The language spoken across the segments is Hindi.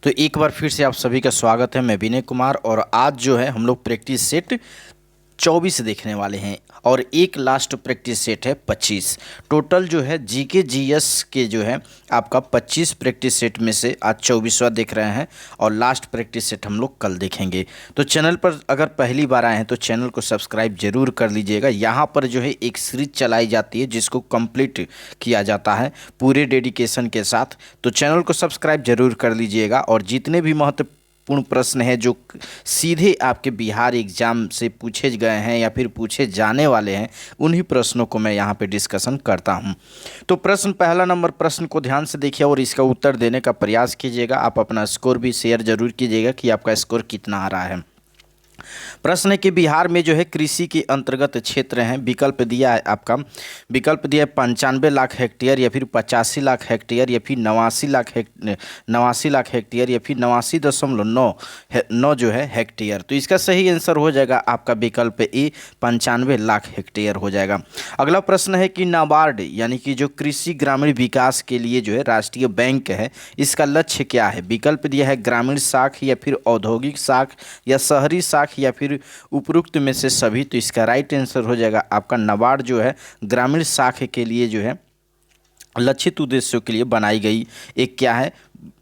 तो एक बार फिर से आप सभी का स्वागत है। मैं विनय कुमार और आज जो है हम लोग प्रैक्टिस सेट 24 देखने वाले हैं और एक लास्ट प्रैक्टिस सेट है 25। टोटल जो है जीके जीएस के जो है आपका 25 प्रैक्टिस सेट में से आज 24वां देख रहे हैं और लास्ट प्रैक्टिस सेट हम लोग कल देखेंगे। तो चैनल पर अगर पहली बार आए हैं तो चैनल को सब्सक्राइब जरूर कर लीजिएगा। यहाँ पर जो है एक सीरीज चलाई जाती है जिसको कंप्लीट किया जाता है पूरे डेडिकेशन के साथ। तो चैनल को सब्सक्राइब जरूर कर लीजिएगा और जितने भी महत्वपूर्ण प्रश्न है जो सीधे आपके बिहार एग्जाम से पूछे गए हैं या फिर पूछे जाने वाले हैं उन्हीं प्रश्नों को मैं यहाँ पे डिस्कशन करता हूँ। तो प्रश्न पहला नंबर प्रश्न को ध्यान से देखिए और इसका उत्तर देने का प्रयास कीजिएगा। आप अपना स्कोर भी शेयर जरूर कीजिएगा कि आपका स्कोर कितना आ रहा है। प्रश्न है कि बिहार में जो है कृषि के अंतर्गत क्षेत्र हैं, विकल्प दिया है आपका, विकल्प दिया है 95 लाख हेक्टेयर या फिर 85 लाख हेक्टेयर या फिर 89 लाख हेक्टेयर या फिर 89.9 जो है हेक्टेयर। तो इसका सही आंसर हो जाएगा आपका विकल्प ए 95 लाख हेक्टेयर हो जाएगा। अगला प्रश्न है कि नाबार्ड यानी कि जो कृषि ग्रामीण विकास के लिए जो है राष्ट्रीय बैंक है, इसका लक्ष्य क्या है? विकल्प दिया है ग्रामीण साख या फिर औद्योगिक साख या शहरी साख या फिर उपरोक्त में से सभी। तो इसका राइट आंसर हो जाएगा आपका नाबार्ड जो है ग्रामीण साख के लिए जो है लक्षित उद्देश्यों के लिए बनाई गई एक क्या है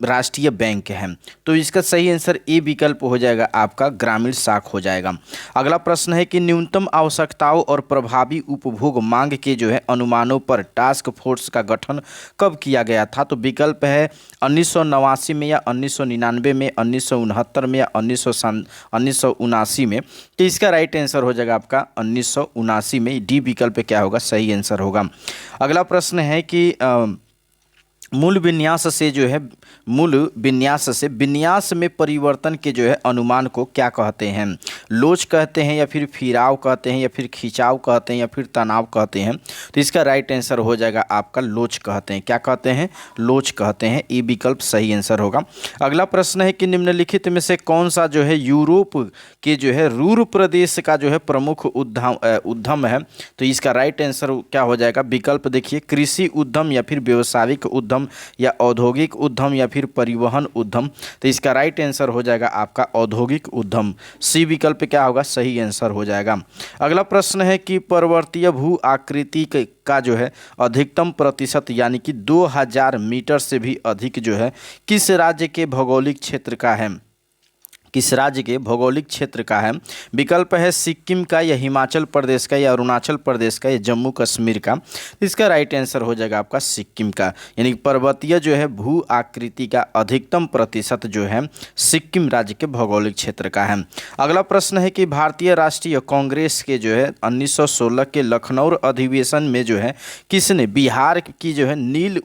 राष्ट्रीय बैंक है। तो इसका सही आंसर ए विकल्प हो जाएगा आपका ग्रामीण साख हो जाएगा। अगला प्रश्न है कि न्यूनतम आवश्यकताओं और प्रभावी उपभोग मांग के जो है अनुमानों पर टास्क फोर्स का गठन कब किया गया था? तो विकल्प है 1989 में या 1999 में, 1969 में या 1979 में। तो इसका राइट आंसर हो जाएगा आपका 1979 में। डी विकल्प क्या होगा? सही आंसर होगा। अगला प्रश्न है कि मूल विन्यास से विन्यास में परिवर्तन के जो है अनुमान को क्या कहते हैं? लोच कहते हैं या फिर फिराव कहते हैं या फिर खिंचाव कहते हैं या फिर तनाव कहते हैं? तो इसका राइट आंसर हो जाएगा आपका लोच कहते हैं। क्या कहते हैं? लोच कहते हैं। ई विकल्प सही आंसर होगा। अगला प्रश्न है कि निम्नलिखित में से कौन सा जो है यूरोप के जो है रूर प्रदेश का जो है प्रमुख उद्यम है? तो इसका राइट आंसर क्या हो जाएगा? विकल्प देखिए कृषि उद्यम या फिर व्यावसायिक उद्यम या औद्योगिक उद्यम या फिर परिवहन उद्यम। तो इसका राइट आंसर हो जाएगा आपका औद्योगिक उद्यम। सी विकल्प क्या होगा? सही आंसर हो जाएगा। अगला प्रश्न है कि पर्वतीय भू आकृति का जो है अधिकतम प्रतिशत यानी कि 2000 मीटर से भी अधिक जो है किस राज्य के भौगोलिक क्षेत्र का है? किस राज्य के भौगोलिक क्षेत्र का है? विकल्प है सिक्किम का या हिमाचल प्रदेश का या अरुणाचल प्रदेश का या जम्मू कश्मीर का। इसका राइट आंसर हो जाएगा आपका सिक्किम का, यानी पर्वतीय जो है भू आकृति का अधिकतम प्रतिशत जो है सिक्किम राज्य के भौगोलिक क्षेत्र का है। अगला प्रश्न है कि भारतीय राष्ट्रीय कांग्रेस के जो है 1916 के लखनऊ अधिवेशन में जो है किसने बिहार की जो है नील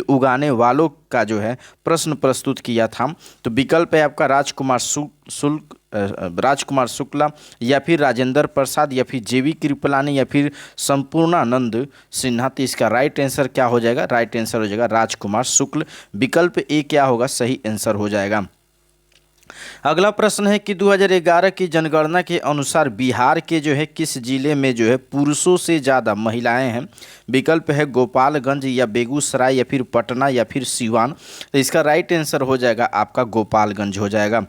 उगाने वालों का जो है प्रश्न प्रस्तुत किया था? तो विकल्प है आपका राजकुमार शुक्ला या फिर राजेंद्र प्रसाद या फिर जेवी कृपलानी या फिर संपूर्णानंद सिन्हा। तो इसका राइट आंसर क्या हो जाएगा? राइट आंसर हो जाएगा राजकुमार शुक्ल। विकल्प ए क्या होगा? सही आंसर हो जाएगा। अगला प्रश्न है कि 2011 की जनगणना के अनुसार बिहार के जो है किस जिले में जो है पुरुषों से ज़्यादा महिलाएं हैं? विकल्प है गोपालगंज या बेगूसराय या फिर पटना या फिर सिवान। तो इसका राइट आंसर हो जाएगा आपका गोपालगंज हो जाएगा।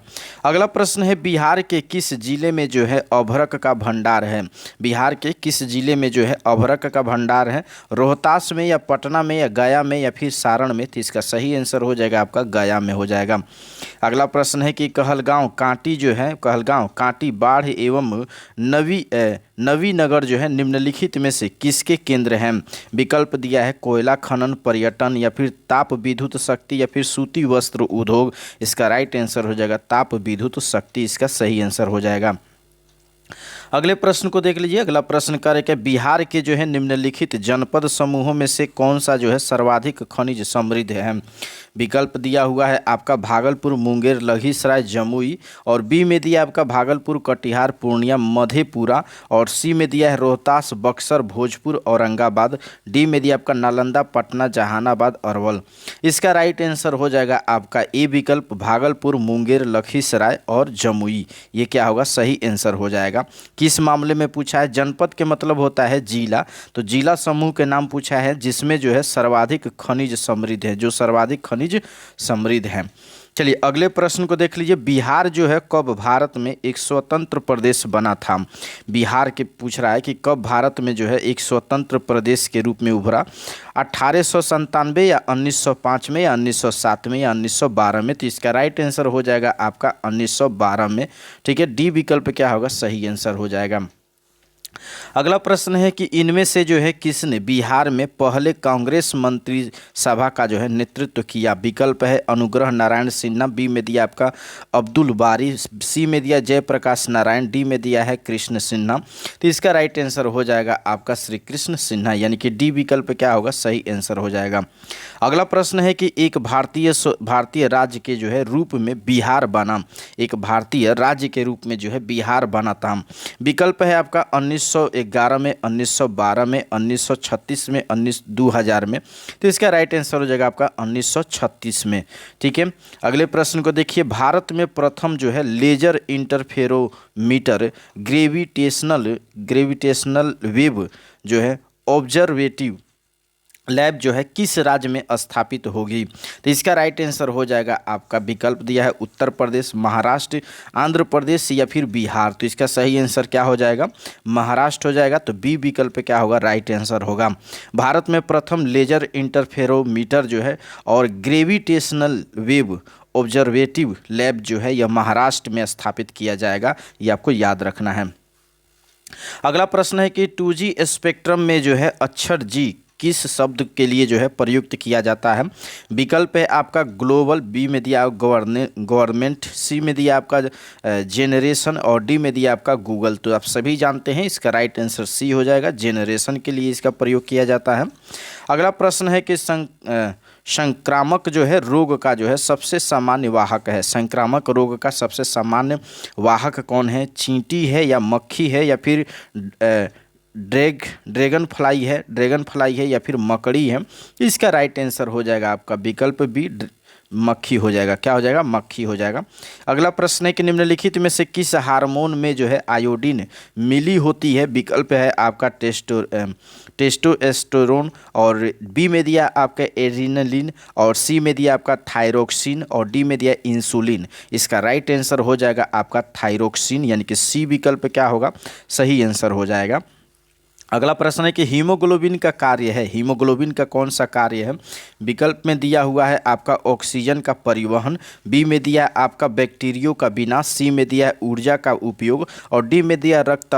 अगला प्रश्न है बिहार के किस जिले में जो है अभ्रक का भंडार है? बिहार के किस जिले में जो है अभ्रक का भंडार है? रोहतास में या पटना में या गया में या फिर सारण में? तो इसका सही आंसर हो जाएगा आपका गया में हो जाएगा। अगला प्रश्न है कि कहलगांव कांटी बाढ़ एवं नवीनगर जो है निम्नलिखित में से किसके केंद्र हैं? विकल्प दिया है कोयला खनन, पर्यटन या फिर ताप विद्युत शक्ति या फिर सूती वस्त्र उद्योग। इसका राइट आंसर हो जाएगा ताप विद्युत शक्ति। इसका सही आंसर हो जाएगा। अगले प्रश्न को देख लीजिए। अगला प्रश्न करें बिहार के जो है निम्नलिखित जनपद समूहों में से कौन सा जो है सर्वाधिक खनिज समृद्ध है? विकल्प दिया हुआ है आपका भागलपुर, मुंगेर, लखीसराय, जमुई और बी में दिया आपका भागलपुर, कटिहार, पूर्णिया, मधेपुरा और सी में दिया है रोहतास, बक्सर, भोजपुर, औरंगाबाद। डी में दिया आपका नालंदा, पटना, जहानाबाद, अरवल। इसका राइट आंसर हो जाएगा आपका ए विकल्प भागलपुर, मुंगेर, लखीसराय और जमुई। ये क्या होगा? सही आंसर हो जाएगा। किस मामले में पूछा है? जनपद के मतलब होता है जिला, तो जिला समूह के नाम पूछा है जिसमें जो है सर्वाधिक खनिज समृद्ध है, जो सर्वाधिक खनिज समृद्ध है। चलिए अगले प्रश्न को देख लीजिए। बिहार जो है कब भारत में एक स्वतंत्र प्रदेश बना था? बिहार के पूछ रहा है कि कब भारत में जो है एक स्वतंत्र प्रदेश के रूप में उभरा? 1897 या 1905 में या 1907 में या 1912 में? तो इसका राइट आंसर हो जाएगा आपका 1912 में। ठीक है, डी विकल्प क्या होगा? सही आंसर हो जाएगा। अगला प्रश्न है कि इनमें से जो है किसने बिहार में पहले कांग्रेस मंत्री सभा का जो है नेतृत्व किया? विकल्प है अनुग्रह नारायण सिन्हा, बी में दिया आपका अब्दुल बारी, सी में दिया जयप्रकाश नारायण, डी में दिया है कृष्ण सिन्हा। तो इसका राइट आंसर हो जाएगा आपका श्री कृष्ण सिन्हा, यानी कि डी विकल्प क्या होगा? सही आंसर हो जाएगा। अगला प्रश्न है कि एक भारतीय राज्य के जो है रूप में बिहार बना, एक भारतीय राज्य के रूप में जो है बिहार बना था। विकल्प है आपका 1911 में, 1912 में, 1936 में, 2000 में। तो इसका राइट आंसर हो जाएगा आपका 1936 में। ठीक है, अगले प्रश्न को देखिए। भारत में प्रथम जो है लेजर इंटरफेरोमीटर ग्रेविटेशनल वेव जो है ऑब्जर्वेटिव लैब जो है किस राज्य में स्थापित होगी? तो इसका राइट आंसर हो जाएगा आपका विकल्प दिया है उत्तर प्रदेश, महाराष्ट्र, आंध्र प्रदेश या फिर बिहार। तो इसका सही आंसर क्या हो जाएगा? महाराष्ट्र हो जाएगा। तो बी विकल्प क्या होगा? राइट आंसर होगा। भारत में प्रथम लेजर इंटरफेरोमीटर जो है और ग्रेविटेशनल वेव ऑब्जर्वेटिव लैब जो है यह महाराष्ट्र में स्थापित किया जाएगा, ये आपको याद रखना है। अगला प्रश्न है कि 2G स्पेक्ट्रम में जो है अक्षर जी किस शब्द के लिए जो है प्रयुक्त किया जाता है? विकल्प है आपका ग्लोबल, बी में दिया गवर्नमेंट, सी में दिया आपका जेनरेशन और डी में दिया आपका गूगल। तो आप सभी जानते हैं इसका राइट आंसर सी हो जाएगा, जेनरेशन के लिए इसका प्रयोग किया जाता है। अगला प्रश्न है कि संक्रामक जो है रोग का जो है सबसे सामान्य वाहक है, संक्रामक रोग का सबसे सामान्य वाहक कौन है? चींटी है या मक्खी है या फिर ड्रैगन फ्लाई है या फिर मकड़ी है? इसका राइट आंसर हो जाएगा आपका विकल्प बी, मक्खी हो जाएगा। क्या हो जाएगा? मक्खी हो जाएगा। अगला प्रश्न है कि निम्नलिखित में से किस हार्मोन में जो है आयोडीन मिली होती है? विकल्प है आपका टेस्टोस्टेरोन और बी में दिया आपका एड्रेनलिन और सी में दिया आपका थायरोक्सिन और डी में दिया इंसुलिन। इसका राइट आंसर हो जाएगा आपका थायरोक्सिन, यानी कि सी विकल्प क्या होगा? सही आंसर हो जाएगा। अगला प्रश्न है कि हीमोग्लोबिन का कार्य है, हीमोग्लोबिन का कौन सा कार्य है? विकल्प में दिया हुआ है आपका ऑक्सीजन का परिवहन, बी में दिया आपका बैक्टीरियो का विनाश, सी में दिया ऊर्जा का उपयोग और डी में दिया रक्त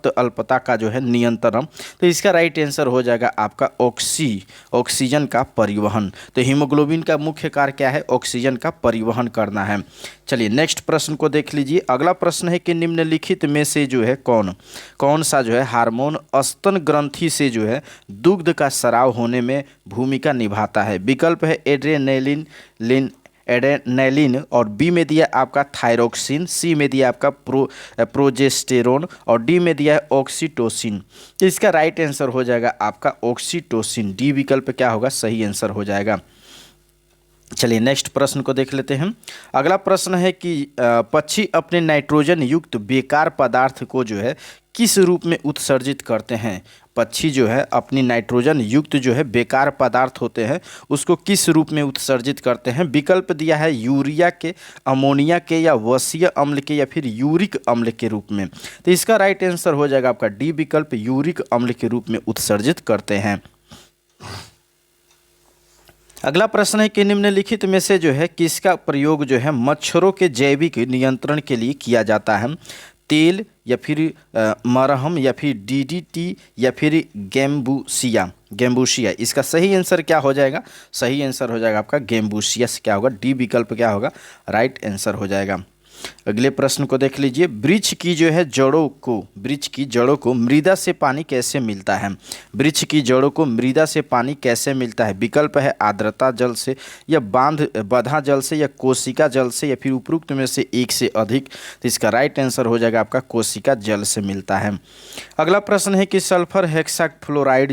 अल्पता का जो है नियंत्रण। तो इसका राइट आंसर हो जाएगा आपका ऑक्सीजन का परिवहन। तो हीमोग्लोबिन का मुख्य कार्य क्या है? ऑक्सीजन का परिवहन करना है। चलिए नेक्स्ट प्रश्न को देख लीजिए। अगला प्रश्न है कि निम्नलिखित में से जो है कौन सा जो है हार्मोन स्तन ग्रंथि से जो है दुग्ध का स्राव होने में भूमिका निभाता है? विकल्प है एड्रेनलिन और बी में दिया आपका थायरोक्सिन, सी में दिया आपका प्रोजेस्टेरोन और डी में दिया है ऑक्सीटोसिन। तो इसका राइट आंसर हो जाएगा आपका ऑक्सीटोसिन, डी विकल्प क्या होगा? सही आंसर हो जाएगा। चलिए नेक्स्ट प्रश्न को देख लेते हैं। अगला प्रश्न है कि पक्षी अपने नाइट्रोजन युक्त बेकार पदार्थ को जो है किस रूप में उत्सर्जित करते हैं? पक्षी जो है अपनी नाइट्रोजन युक्त जो है बेकार पदार्थ होते हैं उसको किस रूप में उत्सर्जित करते हैं? विकल्प दिया है यूरिया के, अमोनिया के या वसीय अम्ल के या फिर यूरिक अम्ल के रूप में। तो इसका राइट आंसर हो जाएगा आपका डी विकल्प, यूरिक अम्ल के रूप में उत्सर्जित करते हैं। अगला प्रश्न है कि निम्नलिखित में से जो है किसका प्रयोग जो है मच्छरों के जैविक नियंत्रण के लिए किया जाता है? तेल या फिर मरहम या फिर डीडीटी या फिर गेम्बूसिया। इसका सही आंसर क्या हो जाएगा? सही आंसर हो जाएगा आपका गेम्बूसिया से क्या होगा? डी विकल्प क्या होगा? राइट आंसर हो जाएगा। अगले प्रश्न को देख लीजिए। वृक्ष की जड़ों को मृदा से पानी कैसे मिलता है? वृक्ष की जड़ों को मृदा से पानी कैसे मिलता है? विकल्प है आर्द्रता जल से या बंधा जल से या कोशिका जल से या फिर उपरोक्त में से एक से अधिक। तो इसका राइट आंसर हो जाएगा आपका कोशिका जल से मिलता है। अगला प्रश्न है कि सल्फर हेक्साफ्लोराइड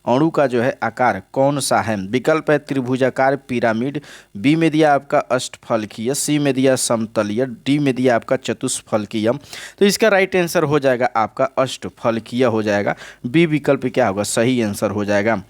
अणु का जो है आकार कौन सा है? विकल्प है त्रिभुजाकार पिरामिड, बी में दिया आपका अष्टफलकीय चतुष्फलकीय, सी में दिया समतलीय, डी में दिया आपका चतुष्फलकीय। तो इसका राइट आंसर हो जाएगा आपका अष्टफलकीय हो जाएगा। बी विकल्प क्या होगा, सही आंसर हो जाएगा।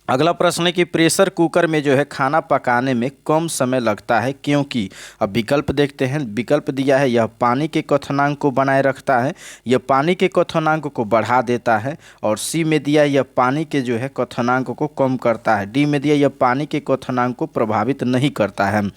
अगला प्रश्न है कि प्रेशर कुकर में जो है खाना पकाने में कम समय लगता है क्योंकि। अब विकल्प देखते हैं। विकल्प दिया है यह पानी के क्वथनांक को बनाए रखता है, यह पानी के क्वथनांक को बढ़ा देता है, और सी में दिया यह पानी के जो है क्वथनांक को कम करता है, डी में दिया यह पानी के क्वथनांक को प्रभावित नहीं करता है।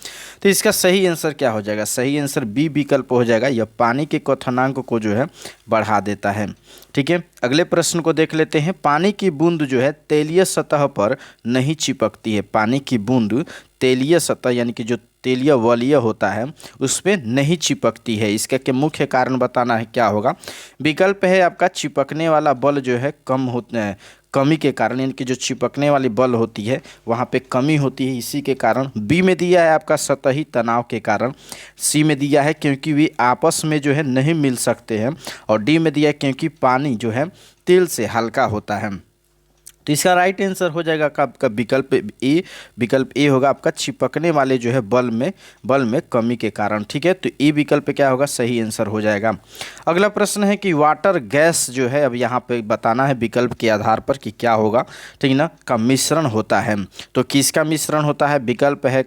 तो इसका सही आंसर क्या हो जाएगा, सही आंसर बी विकल्प हो जाएगा, यह पानी के क्वथनांक को जो है बढ़ा देता है। ठीक है, अगले प्रश्न को देख लेते हैं। पानी की बूंद जो है तेलीय सतह पर नहीं चिपकती है। पानी की बूंद तेलीय सतह यानी कि जो तेलीय वलय होता है उस पर नहीं चिपकती है। इसका के मुख्य कारण बताना है, क्या होगा। विकल्प है आपका चिपकने वाला बल जो है कम होता है, कमी के कारण, यानी कि जो चिपकने वाली बल होती है वहाँ पे कमी होती है, इसी के कारण। बी में दिया है आपका सतही तनाव के कारण। सी में दिया है क्योंकि वे आपस में जो है नहीं मिल सकते हैं, और डी में दिया है क्योंकि पानी जो है तेल से हल्का होता है। तो इसका राइट आंसर हो जाएगा आपका विकल्प ए। विकल्प ए होगा आपका चिपकने वाले जो है बल में कमी के कारण। ठीक है, तो ए विकल्प क्या होगा, सही आंसर हो जाएगा। अगला प्रश्न है कि वाटर गैस जो है, अब यहाँ पे बताना है विकल्प के आधार पर कि क्या होगा, ठीक ना, का मिश्रण होता है। तो किसका मिश्रण होता है, विकल्प है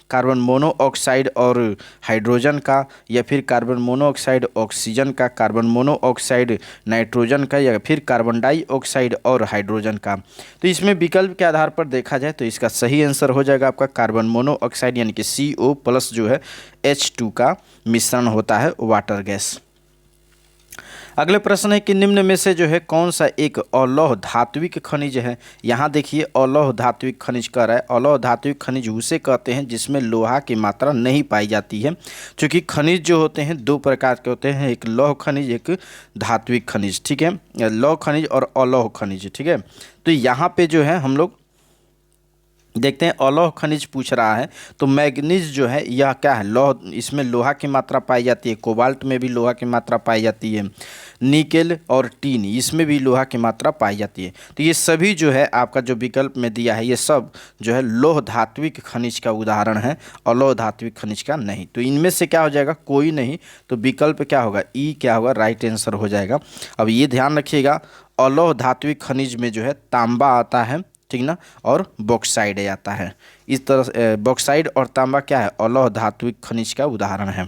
कार्बन मोनोऑक्साइड और हाइड्रोजन का, या फिर कार्बन मोनोऑक्साइड ऑक्सीजन का, कार्बन मोनोऑक्साइड नाइट्रोजन का, या फिर कार्बन डाइऑक्साइड और हाइड्रोजन का। तो इसमें विकल्प के आधार पर देखा जाए तो इसका सही आंसर हो जाएगा आपका कार्बन मोनोऑक्साइड यानी कि CO+ जो है H2 का मिश्रण होता है वाटर गैस। अगले प्रश्न है कि निम्न में से जो है कौन सा एक अलौह धात्विक खनिज है। यहाँ देखिए अलौह धात्विक खनिज कह रहा है। अलौह धात्विक खनिज उसे कहते हैं जिसमें लोहा की मात्रा नहीं पाई जाती है, क्योंकि खनिज जो होते हैं दो प्रकार के होते हैं, एक लौह खनिज एक धात्विक खनिज। ठीक है, लौह खनिज और अलौह खनिज। ठीक है, तो यहाँ पे जो है हम लोग देखते हैं अलौह खनिज पूछ रहा है, तो मैग्नीज जो है यह क्या है, लौह, इसमें लोहा की मात्रा पाई जाती है। कोबाल्ट में भी लोहा की मात्रा पाई जाती है। निकेल और टीन इसमें भी लोहा की मात्रा पाई जाती है। तो ये सभी जो है आपका जो विकल्प में दिया है ये सब जो है लौह धात्विक खनिज का उदाहरण है, अलौह धात्विक खनिज का नहीं। तो इनमें से क्या हो जाएगा, कोई नहीं। तो विकल्प क्या होगा, ई क्या होगा, राइट आंसर हो जाएगा। अब ये ध्यान रखिएगा अलौह धात्विक खनिज में जो है तांबा आता है, ठीक ना, और बॉक्साइड आता है। इस तरह से बॉक्साइड और तांबा क्या है, अलौह धात्विक खनिज का उदाहरण है।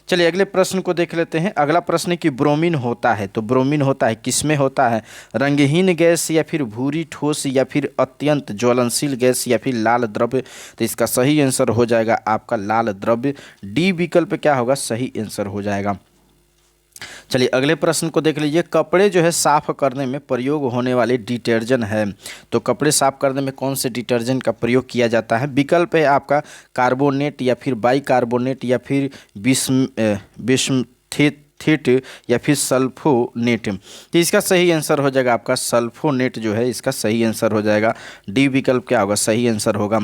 चलिए अगले प्रश्न को देख लेते हैं। अगला प्रश्न है कि ब्रोमीन होता है, तो ब्रोमीन होता है किसमें होता है, रंगहीन गैस या फिर भूरी ठोस या फिर अत्यंत ज्वलनशील गैस या फिर लाल द्रव्य। तो इसका सही आंसर हो जाएगा आपका लाल द्रव्य। डी विकल्प क्या होगा, सही आंसर हो जाएगा। चलिए अगले प्रश्न को देख लीजिए। कपड़े जो है साफ करने में प्रयोग होने वाले डिटर्जेंट है, तो कपड़े साफ करने में कौन से डिटर्जेंट का प्रयोग किया जाता है। विकल्प है आपका कार्बोनेट या फिर बाइकार्बोनेट या फिर बिस्मथेट या फिर सल्फोनेट। तो इसका सही आंसर हो जाएगा आपका सल्फोनेट जो है इसका सही आंसर हो जाएगा। डी विकल्प क्या होगा, सही आंसर होगा।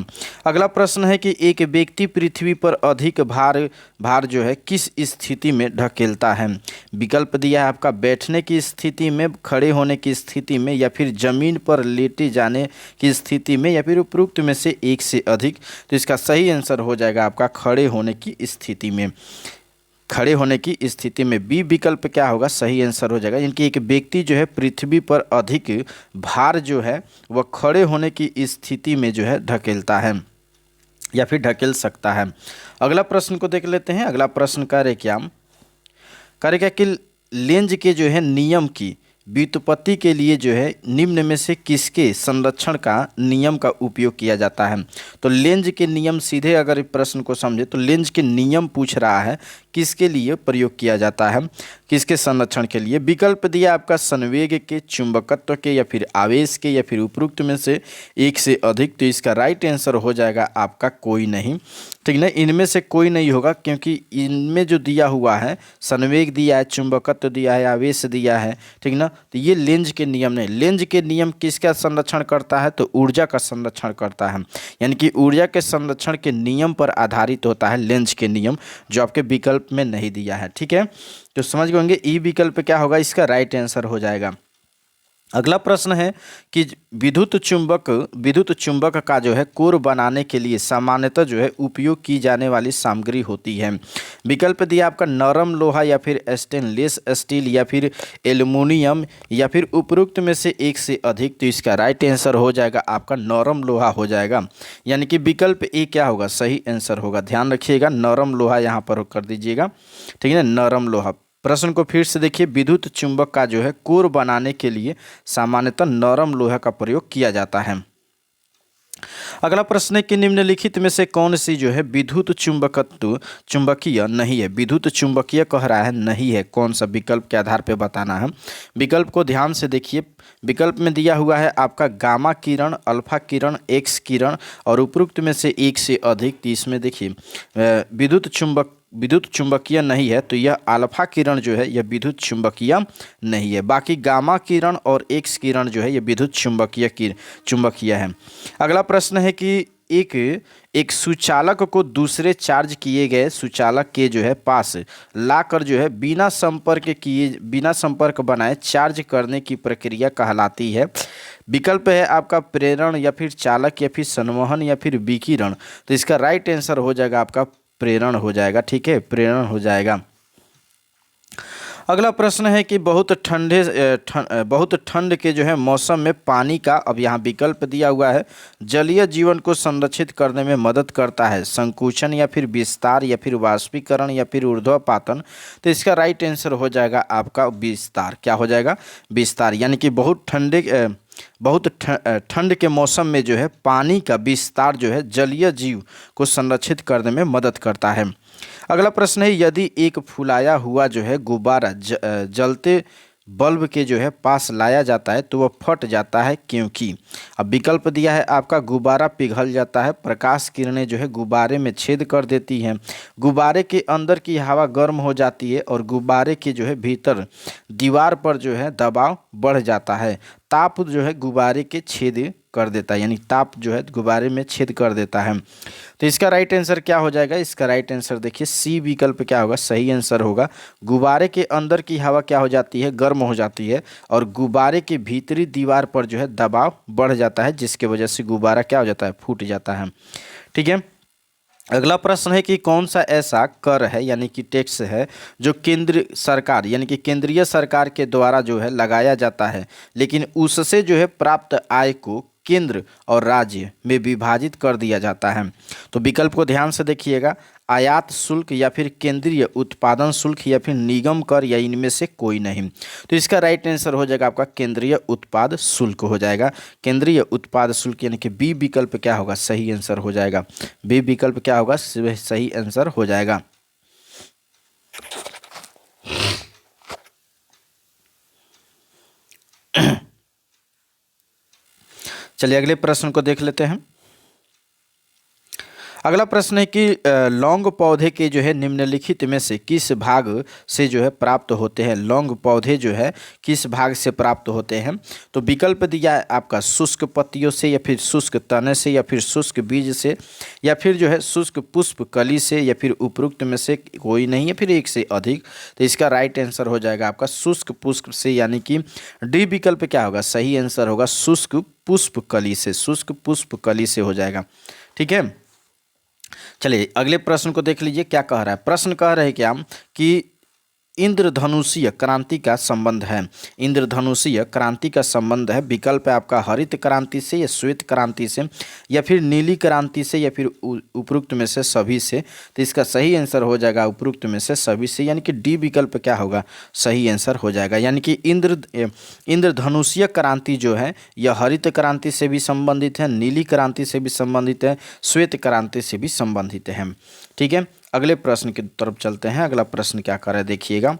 अगला प्रश्न है कि एक व्यक्ति पृथ्वी पर अधिक भार जो है किस स्थिति में ढकेलता है। विकल्प दिया है आपका बैठने की स्थिति में, खड़े होने की स्थिति में, या फिर जमीन पर लेटे जाने की स्थिति में, या फिर उपरोक्त में से एक से अधिक। तो इसका सही आंसर हो जाएगा आपका खड़े होने की स्थिति में। खड़े होने की स्थिति में बी विकल्प क्या होगा, सही आंसर हो जाएगा। यानी कि एक व्यक्ति जो है पृथ्वी पर अधिक भार जो है वह खड़े होने की स्थिति में जो है ढकेलता है या फिर ढकेल सकता है। अगला प्रश्न को देख लेते हैं। अगला प्रश्न कार्य क्या कि लेंज के जो है नियम की व्युत्पत्ति के लिए जो है निम्न में से किसके संरक्षण का नियम का उपयोग किया जाता है। तो लेंज के नियम, सीधे अगर प्रश्न को समझे तो लेंज के नियम पूछ रहा है किसके लिए प्रयोग किया जाता है, किसके संरक्षण के लिए। विकल्प दिया आपका संवेग के, चुंबकत्व के, या फिर आवेश के, या फिर उपरोक्त में से एक से अधिक। तो इसका राइट आंसर हो जाएगा आपका कोई नहीं, ठीक ना, इनमें से कोई नहीं होगा, क्योंकि इनमें जो दिया हुआ है संवेग दिया है, चुंबकत्व दिया है, आवेश दिया है, ठीक ना, तो ये लेंज के नियम नहीं। लेंज के नियम किसका संरक्षण करता है, तो ऊर्जा का संरक्षण करता है, यानी कि ऊर्जा के संरक्षण के नियम पर आधारित होता है लेंज के नियम, जो आपके विकल्प में नहीं दिया है। ठीक है, तो समझ गए होंगे ई विकल्प क्या होगा, इसका राइट आंसर हो जाएगा। अगला प्रश्न है कि विद्युत चुंबक का जो है कोर बनाने के लिए सामान्यतः जो है उपयोग की जाने वाली सामग्री होती है। विकल्प दिया आपका नरम लोहा या फिर स्टेनलेस स्टील या फिर एल्युमिनियम या फिर उपरोक्त में से एक से अधिक। तो इसका राइट आंसर हो जाएगा आपका नरम लोहा हो जाएगा, यानी कि विकल्प ए क्या होगा, सही आंसर होगा। ध्यान रखिएगा, नरम लोहा यहाँ पर कर दीजिएगा, ठीक है ना, नरम लोहा। प्रश्न को फिर से देखिए, विद्युत चुंबक का जो है कोर बनाने के लिए सामान्यतः नरम लोहा का प्रयोग किया जाता है। अगला प्रश्न है कि निम्नलिखित में से कौन सी जो है विद्युत चुंबकीय नहीं है। विद्युत चुंबकीय कह रहा है, नहीं है, कौन सा विकल्प के आधार पर बताना है। विकल्प को ध्यान से देखिए, विकल्प में दिया हुआ है आपका गामा किरण, अल्फा किरण, एक्स किरण और उपरोक्त में से एक से अधिक। तो इसमें देखिए विद्युत चुंबकीय नहीं है, तो यह अल्फा किरण जो है यह विद्युत चुंबकीय नहीं है। बाकी गामा किरण और एक्स किरण जो है यह विद्युत चुंबकीय है। अगला प्रश्न है कि एक सुचालक को दूसरे चार्ज किए गए सुचालक के जो है पास लाकर जो है बिना संपर्क बनाए चार्ज करने की प्रक्रिया कहलाती है। विकल्प है आपका प्रेरण या फिर चालक या फिर संवहन या फिर विकिरण। तो इसका राइट आंसर हो जाएगा आपका प्रेरण हो जाएगा, ठीक है, प्रेरण हो जाएगा। अगला प्रश्न है कि बहुत ठंड के जो है मौसम में पानी का, अब यहाँ विकल्प दिया हुआ है, जलीय जीवन को संरक्षित करने में मदद करता है, संकुचन या फिर विस्तार या फिर वाष्पीकरण या फिर ऊर्ध्वपातन। तो इसका राइट आंसर हो जाएगा आपका विस्तार। क्या हो जाएगा, विस्तार। यानी कि बहुत ठंड के मौसम में जो है पानी का विस्तार जो है जलीय जीव को संरक्षित करने में मदद करता है। अगला प्रश्न है, यदि एक फुलाया हुआ जो है गुब्बारा जलते बल्ब के जो है पास लाया जाता है तो वह फट जाता है, क्योंकि अब विकल्प दिया है आपका गुब्बारा पिघल जाता है, प्रकाश किरणें जो है गुब्बारे में छेद कर देती हैं, गुब्बारे के अंदर की हवा गर्म हो जाती है और गुब्बारे के जो है भीतर दीवार पर जो है दबाव बढ़ जाता है, ताप जो है गुब्बारे के छेद कर देता है, यानी ताप जो है गुब्बारे में छेद कर देता है। तो इसका राइट आंसर क्या हो जाएगा, इसका राइट आंसर देखिए सी विकल्प क्या होगा, सही आंसर होगा। गुब्बारे के अंदर की हवा क्या हो जाती है, गर्म हो जाती है और गुब्बारे के भीतरी दीवार पर जो है दबाव बढ़ जाता है, जिसके वजह से गुब्बारा क्या हो जाता है, फूट जाता है, ठीक है। अगला प्रश्न है कि कौन सा ऐसा कर है यानी कि टैक्स है जो केंद्र सरकार यानी कि केंद्रीय सरकार के द्वारा जो है लगाया जाता है, लेकिन उससे जो है प्राप्त आय को केंद्र और राज्य में विभाजित कर दिया जाता है। तो विकल्प को ध्यान से देखिएगा, आयात शुल्क या फिर केंद्रीय उत्पादन शुल्क या फिर निगम कर या इनमें से कोई नहीं। तो इसका राइट आंसर हो जाएगा आपका केंद्रीय उत्पाद शुल्क हो जाएगा। केंद्रीय उत्पाद शुल्क यानी कि बी विकल्प क्या होगा, सही आंसर हो जाएगा। बी विकल्प क्या होगा, सही आंसर हो जाएगा। चलिए अगले प्रश्न को देख लेते हैं। अगला प्रश्न है कि लौंग पौधे के जो है निम्नलिखित में से किस भाग से जो है प्राप्त होते हैं। लौंग पौधे जो है किस भाग से प्राप्त होते हैं। तो विकल्प दिया है आपका शुष्क पत्तियों से या फिर शुष्क तने से या फिर शुष्क बीज से या फिर जो है शुष्क पुष्प कली से या फिर उपरोक्त में से कोई नहीं या फिर एक से अधिक। तो इसका राइट आंसर हो जाएगा आपका शुष्क पुष्प से, यानी कि डी विकल्प क्या होगा, सही आंसर होगा शुष्क पुष्प कली से, शुष्क पुष्प कली से हो जाएगा, ठीक है। चलिए अगले प्रश्न को देख लीजिए क्या कह रहा है। प्रश्न कह रहे हैं क्या कि इंद्रधनुषीय क्रांति का संबंध है। इंद्रधनुषीय क्रांति का संबंध है, विकल्प है आपका हरित क्रांति से या श्वेत क्रांति से या फिर नीली क्रांति से या फिर उपरोक्त में से सभी से। तो इसका सही आंसर हो जाएगा उपरोक्त में से सभी से, यानी कि डी विकल्प क्या होगा, सही आंसर हो जाएगा। यानी कि इंद्रधनुषीय क्रांति जो है यह हरित क्रांति से भी संबंधित है, नीली क्रांति से भी संबंधित है, श्वेत क्रांति से भी संबंधित है, ठीक है। अगले प्रश्न की तरफ चलते हैं। अगला प्रश्न क्या कर रहा है देखिएगा।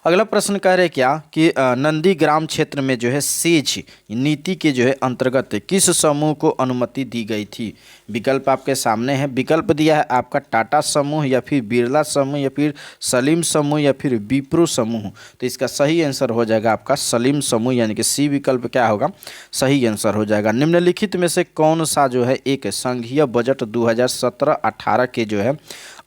अगला प्रश्न कह रहे क्या कि नंदीग्राम क्षेत्र में जो है सेज नीति के जो है अंतर्गत किस समूह को अनुमति दी गई थी। विकल्प आपके सामने है। विकल्प दिया है आपका टाटा समूह या फिर बिरला समूह या फिर सलीम समूह या फिर विप्रो समूह। तो इसका सही आंसर हो जाएगा आपका सलीम समूह, यानी कि सी विकल्प क्या होगा, सही आंसर हो जाएगा। निम्नलिखित में से कौन सा जो है एक संघीय बजट 2017-18 के जो है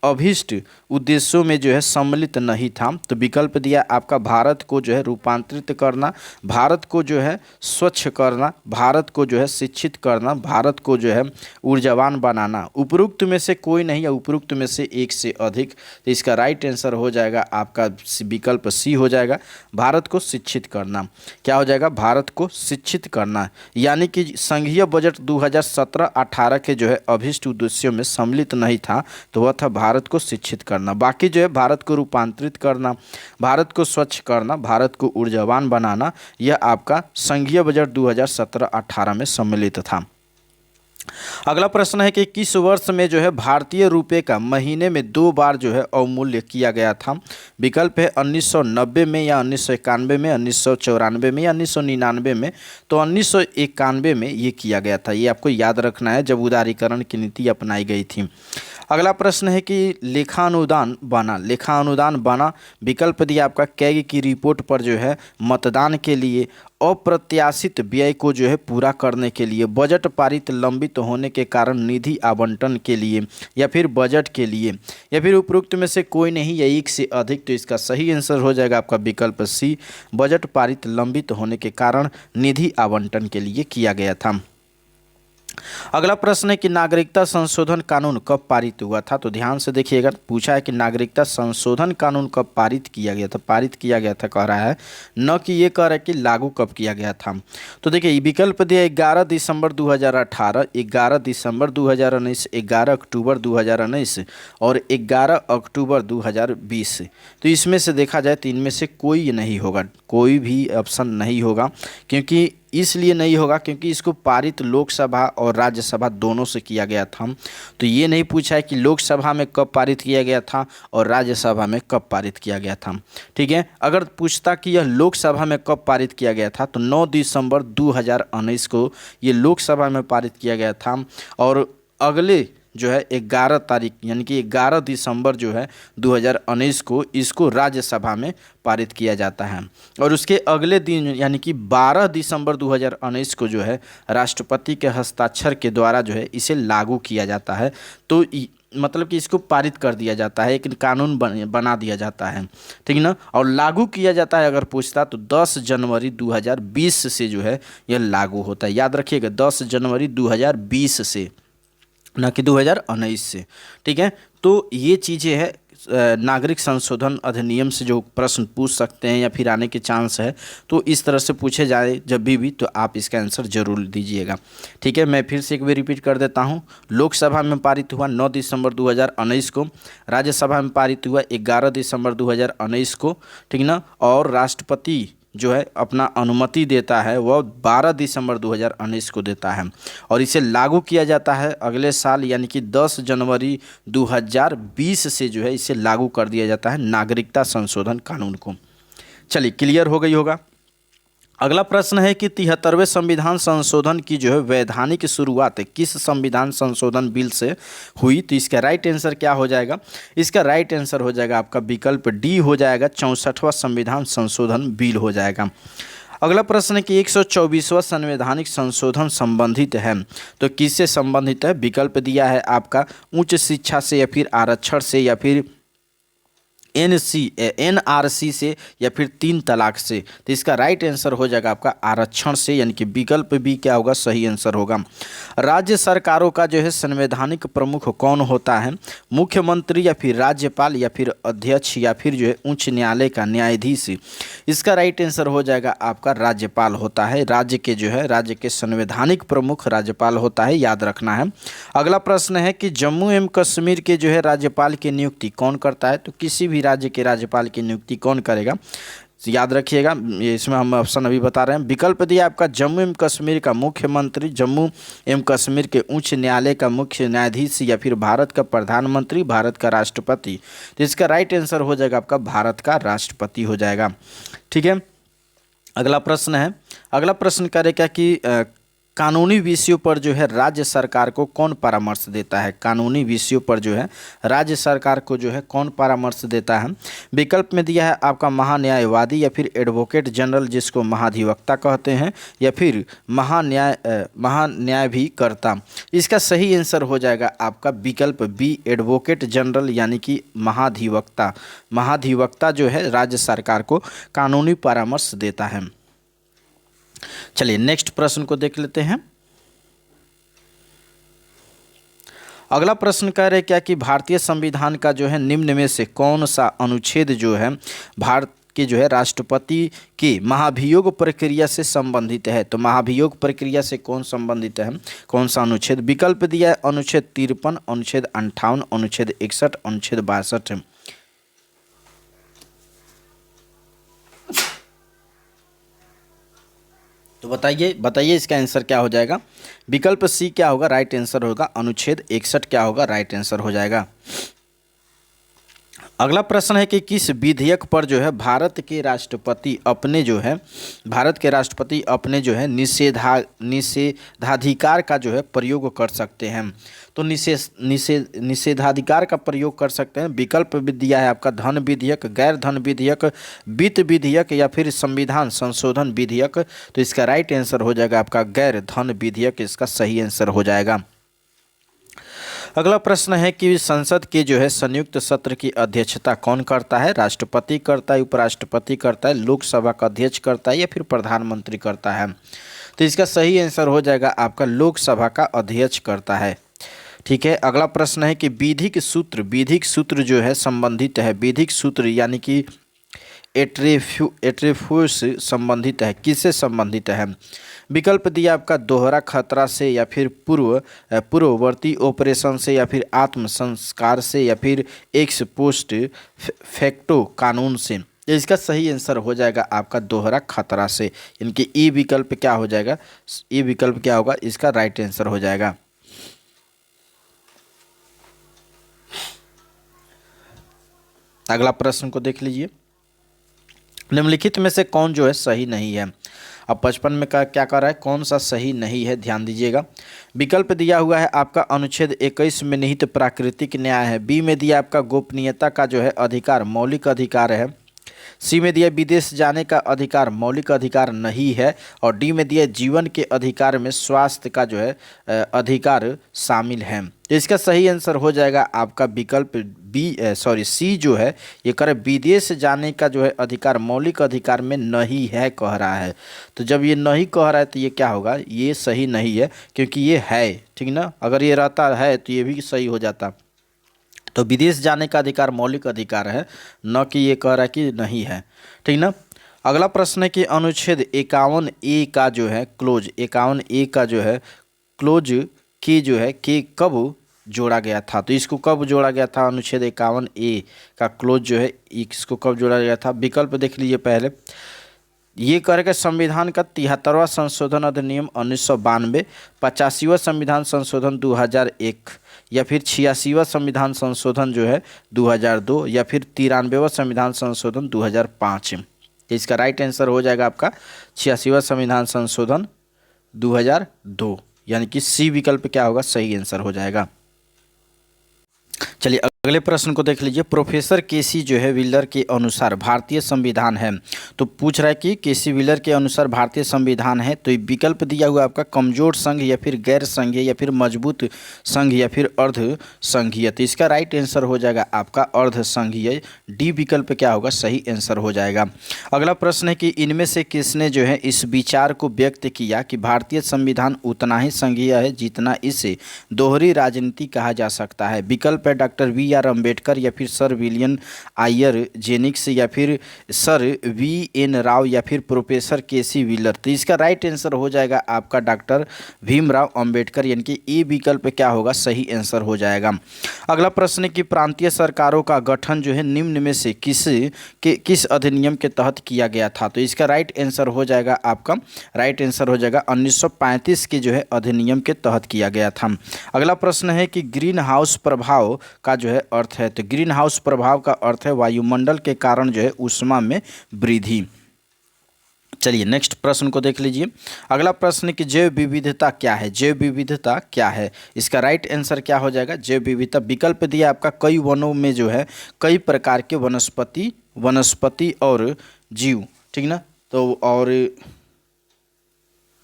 अभीष्ट उद्देश्यों में जो है सम्मिलित नहीं था। तो विकल्प दिया आपका भारत को जो है रूपांतरित करना, भारत को जो है स्वच्छ करना, भारत को जो है शिक्षित करना, भारत को जो है ऊर्जावान बनाना। उपरोक्त में से कोई नहीं या उपरोक्त में से एक से अधिक। तो इसका राइट आंसर हो जाएगा आपका विकल्प सी हो जाएगा, भारत को शिक्षित करना। क्या हो जाएगा? भारत को शिक्षित करना, यानी कि संघीय बजट 2017-18 के जो है अभीष्ट उद्देश्यों में सम्मिलित नहीं था, तो वह था भारत को शिक्षित करना। बाकी जो है भारत को रूपांतरित करना, भारत को स्वच्छ करना, भारत को ऊर्जावान बनाना, यह आपका संघीय बजट 2017-18 में सम्मिलित था। अगला प्रश्न है कि किस वर्ष में जो है भारतीय रुपये का महीने में 2 बार जो है अवमूल्य किया गया था? विकल्प है 1990 में या 1991 में, 1994 में या 1999 में। तो 1991 में ये किया गया था, ये आपको याद रखना है जब उदारीकरण की नीति अपनाई गई थी। अगला प्रश्न है कि लेखानुदान बना विकल्प दिया आपका कैग की रिपोर्ट पर जो है मतदान के लिए, अप्रत्याशित व्यय को जो है पूरा करने के लिए, बजट पारित लंबित होने के कारण निधि आवंटन के लिए, या फिर बजट के लिए, या फिर उपरोक्त में से कोई नहीं या एक से अधिक। तो इसका सही आंसर हो जाएगा आपका विकल्प सी, बजट पारित लंबित होने के कारण निधि आवंटन के लिए किया गया था। अगला प्रश्न है कि नागरिकता संशोधन कानून कब पारित हुआ था? तो ध्यान से देखिएगा, पूछा है कि नागरिकता संशोधन कानून कब पारित किया गया था। पारित किया गया था कह रहा है, न कि ये कह रहा है कि लागू कब किया गया था। तो देखिए विकल्प दिया 11 दिसंबर 2018, 11 दिसंबर 2019, 11 अक्टूबर 2019 और 11 अक्टूबर 2020। तो इसमें से देखा जाए तो इनमें से कोई नहीं होगा, कोई भी ऑप्शन नहीं होगा। क्योंकि इसलिए नहीं होगा क्योंकि इसको पारित लोकसभा और राज्यसभा दोनों से किया गया था। तो ये नहीं पूछा है कि लोकसभा में कब पारित किया गया था और राज्यसभा में कब पारित किया गया था। ठीक है, अगर पूछता कि यह लोकसभा में कब पारित किया गया था तो 9 दिसंबर 2019 को ये लोकसभा में पारित किया गया था, और अगले जो है 11 तारीख यानी कि 11 दिसंबर जो है 2019 को इसको राज्यसभा में पारित किया जाता है, और उसके अगले दिन यानी कि 12 दिसंबर 2019 को जो है राष्ट्रपति के हस्ताक्षर के द्वारा जो है इसे लागू किया जाता है। तो मतलब कि इसको पारित कर दिया जाता है, एक कानून बना दिया जाता है, ठीक ना। और लागू किया जाता है अगर पूछता तो 10 जनवरी 2020 से जो है यह लागू होता है। याद रखिएगा 10 जनवरी 2020 से, ना कि 2019 से। ठीक है, तो ये चीज़ें हैं नागरिक संशोधन अधिनियम से जो प्रश्न पूछ सकते हैं या फिर आने के चांस है, तो इस तरह से पूछे जाए जब भी तो आप इसका आंसर जरूर दीजिएगा। ठीक है, मैं फिर से एक बार रिपीट कर देता हूँ। लोकसभा में पारित हुआ 9 दिसंबर 2019 को, राज्यसभा में पारित हुआ 11 दिसंबर 2019 को, ठीक ना, और राष्ट्रपति जो है अपना अनुमति देता है वह 12 दिसंबर 2019 को देता है, और इसे लागू किया जाता है अगले साल यानी कि 10 जनवरी 2020 से जो है इसे लागू कर दिया जाता है नागरिकता संशोधन कानून को। चलिए, क्लियर हो गई होगा। अगला प्रश्न है कि 73वें संविधान संशोधन की जो है वैधानिक शुरुआत किस संविधान संशोधन बिल से हुई? तो इसका राइट आंसर क्या हो जाएगा? इसका राइट आंसर हो जाएगा आपका विकल्प डी हो जाएगा, 64वां संविधान संशोधन बिल हो जाएगा। अगला प्रश्न है कि 124वां संवैधानिक संशोधन संबंधित है, तो किससे संबंधित है? विकल्प दिया है आपका उच्च शिक्षा से, या फिर आरक्षण से, या फिर NRC से, या फिर 3 तलाक से। तो इसका राइट आंसर हो जाएगा आपका आरक्षण से, यानी कि विकल्प भी क्या होगा? सही आंसर होगा। राज्य सरकारों का जो है संवैधानिक प्रमुख कौन होता है? मुख्यमंत्री, या फिर राज्यपाल, या फिर अध्यक्ष, या फिर जो है उच्च न्यायालय का न्यायाधीश। इसका राइट आंसर हो जाएगा आपका राज्यपाल होता है। राज्य के जो है राज्य के संवैधानिक प्रमुख राज्यपाल होता है, याद रखना है। अगला प्रश्न है कि जम्मू एवं कश्मीर के जो है राज्यपाल की नियुक्ति कौन करता है? तो किसी भी राज्य के राज्यपाल की नियुक्ति कौन करेगा? याद रखिएगा, इसमें हम ऑप्शन अभी बता रहे हैं। विकल्प दिया आपका जम्मू एवं कश्मीर का मुख्यमंत्री, जम्मू एवं कश्मीर के उच्च न्यायालय का मुख्य न्यायाधीश, या फिर भारत का प्रधानमंत्री, भारत का राष्ट्रपति। तो इसका राइट आंसर हो जाएगा आपका भारत का राष्ट्रपति हो जाएगा। ठीक है, अगला प्रश्न है, अगला प्रश्न करेगा कि कानूनी विषयों पर जो है राज्य सरकार को कौन परामर्श देता है? कानूनी विषयों पर जो है राज्य सरकार को जो है कौन परामर्श देता है? विकल्प में दिया है आपका महान्यायवादी या फिर एडवोकेट जनरल जिसको महाधिवक्ता कहते हैं, या फिर महान्यायाभिकर्ता। इसका सही आंसर हो जाएगा आपका विकल्प बी, एडवोकेट जनरल यानी कि महाधिवक्ता। महाधिवक्ता जो है राज्य सरकार को कानूनी परामर्श देता है। चलिए नेक्स्ट प्रश्न को देख लेते हैं। अगला प्रश्न कह रहे क्या कि भारतीय संविधान का जो है निम्न में से कौन सा अनुच्छेद जो है भारत के जो है राष्ट्रपति की महाभियोग प्रक्रिया से संबंधित है? तो महाभियोग प्रक्रिया से कौन संबंधित है, कौन सा अनुच्छेद? विकल्प दिया है अनुच्छेद 53, अनुच्छेद 58, अनुच्छेद 61, अनुच्छेद 62। तो बताइए इसका आंसर क्या हो जाएगा? विकल्प सी क्या होगा? राइट आंसर होगा अनुच्छेद 61 क्या होगा? राइट आंसर हो जाएगा। अगला प्रश्न है कि किस विधेयक पर जो है भारत के राष्ट्रपति अपने जो है निषेधाधिकार का जो है प्रयोग कर सकते हैं? तो निषेधाधिकार का प्रयोग कर सकते हैं। विकल्प भी दिया है आपका धन विधेयक, गैर धन विधेयक, वित्त विधेयक या फिर संविधान संशोधन विधेयक। तो इसका राइट आंसर हो जाएगा आपका गैर धन विधेयक, इसका सही आंसर हो जाएगा। अगला प्रश्न है कि संसद के जो है संयुक्त सत्र की अध्यक्षता कौन करता है? राष्ट्रपति करता है, उपराष्ट्रपति करता है, लोकसभा का अध्यक्ष करता है या फिर प्रधानमंत्री करता है? तो इसका सही आंसर हो जाएगा आपका लोकसभा का अध्यक्ष करता है। ठीक है। अगला प्रश्न है कि विधिक सूत्र जो है संबंधित है, विधिक सूत्र यानी कि एट्रीफ्यूस संबंधित है, किससे संबंधित है? विकल्प दिया आपका दोहरा खतरा से या फिर पूर्ववर्ती ऑपरेशन से या फिर आत्म संस्कार से या फिर एक्स पोस्ट फैक्टो कानून से। इसका सही आंसर हो जाएगा आपका दोहरा खतरा से, इनकी ई विकल्प क्या हो जाएगा? ई विकल्प क्या होगा? इसका राइट आंसर हो जाएगा। अगला प्रश्न को देख लीजिए। निम्नलिखित में से कौन जो है सही नहीं है? अब 55 में क्या कर रहा है, कौन सा सही नहीं है, ध्यान दीजिएगा। विकल्प दिया हुआ है आपका अनुच्छेद 21 में निहित प्राकृतिक न्याय है। बी में दिया आपका गोपनीयता का जो है अधिकार मौलिक अधिकार है। सी में दिया विदेश जाने का अधिकार मौलिक अधिकार नहीं है। और डी में दिया जीवन के अधिकार में स्वास्थ्य का जो है अधिकार शामिल है। तो इसका सही आंसर हो जाएगा आपका विकल्प सी जो है, ये करे विदेश जाने का जो है अधिकार मौलिक अधिकार में नहीं है कह रहा है। तो जब ये नहीं कह रहा है तो ये क्या होगा? ये सही नहीं है, क्योंकि ये है, ठीक ना। अगर ये रहता है तो ये भी सही हो जाता। तो विदेश जाने का अधिकार मौलिक अधिकार है, न कि ये कह रहा है कि नहीं है, ठीक ना। अगला प्रश्न है कि अनुच्छेद 51A का जो है क्लोज 51A का जो है क्लोज की जो है कि कब जोड़ा गया था? तो इसको कब जोड़ा गया था? अनुच्छेद 51A का क्लोज जो है इसको कब जोड़ा गया था? विकल्प देख लीजिए पहले। ये करके संविधान का 73वां संशोधन अधिनियम 1992, 85वां संविधान संशोधन 2001 या फिर 86वां संविधान संशोधन जो है 2002 या फिर 93वां संविधान संशोधन 2005। इसका राइट आंसर हो जाएगा आपका 86वां संविधान संशोधन 2002, यानी कि सी विकल्प क्या होगा? सही आंसर हो जाएगा। चलिए अगले प्रश्न को देख लीजिए। प्रोफेसर केसी जो है व्हीलर के अनुसार भारतीय संविधान है। तो पूछ रहा है कि केसी व्हीलर के अनुसार भारतीय संविधान है, तो विकल्प दिया हुआ आपका कमजोर संघ या फिर गैर संघीय या फिर मजबूत संघ या फिर अर्ध संघीय। तो इसका राइट आंसर हो जाएगा आपका अर्ध संघीय, डी विकल्प क्या होगा? सही आंसर हो जाएगा। अगला प्रश्न है कि इनमें से किसने जो है इस विचार को व्यक्त किया कि भारतीय संविधान उतना ही संघीय है जितना इसे दोहरी राजनीति कहा जा सकता है? विकल्प है डॉक्टर बी आर अम्बेडकर या फिर सर विलियम आयर जेनिक्स या फिर सर वी.एन. राव या फिर प्रोफेसर केसी व्हीलर। तो इसका राइट आंसर हो जाएगा आपका डॉक्टर भीमराव अंबेडकर, यानी कि ए विकल्प क्या होगा? सही आंसर हो जाएगा। अगला प्रश्न है कि प्रांतीय सरकारों का गठन जो है निम्न में से किस अधिनियम के तहत किया गया था? तो इसका राइट आंसर हो जाएगा आपका 1935 के जो है अधिनियम के तहत किया गया था। अगला प्रश्न है कि ग्रीन हाउस प्रभाव का जो है अर्थ है। तो ग्रीन हाउस प्रभाव का अर्थ है वायुमंडल के कारण जो है ऊष्मा में वृद्धि। चलिए नेक्स्ट प्रश्न को देख लीजिए। अगला प्रश्न कि जैव विविधता क्या है, जैव विविधता क्या है। इसका राइट आंसर क्या हो जाएगा, जैव विविधता। विकल्प दिया आपका कई वनों में जो है कई प्रकार के वनस्पति और जीव, ठीक ना। तो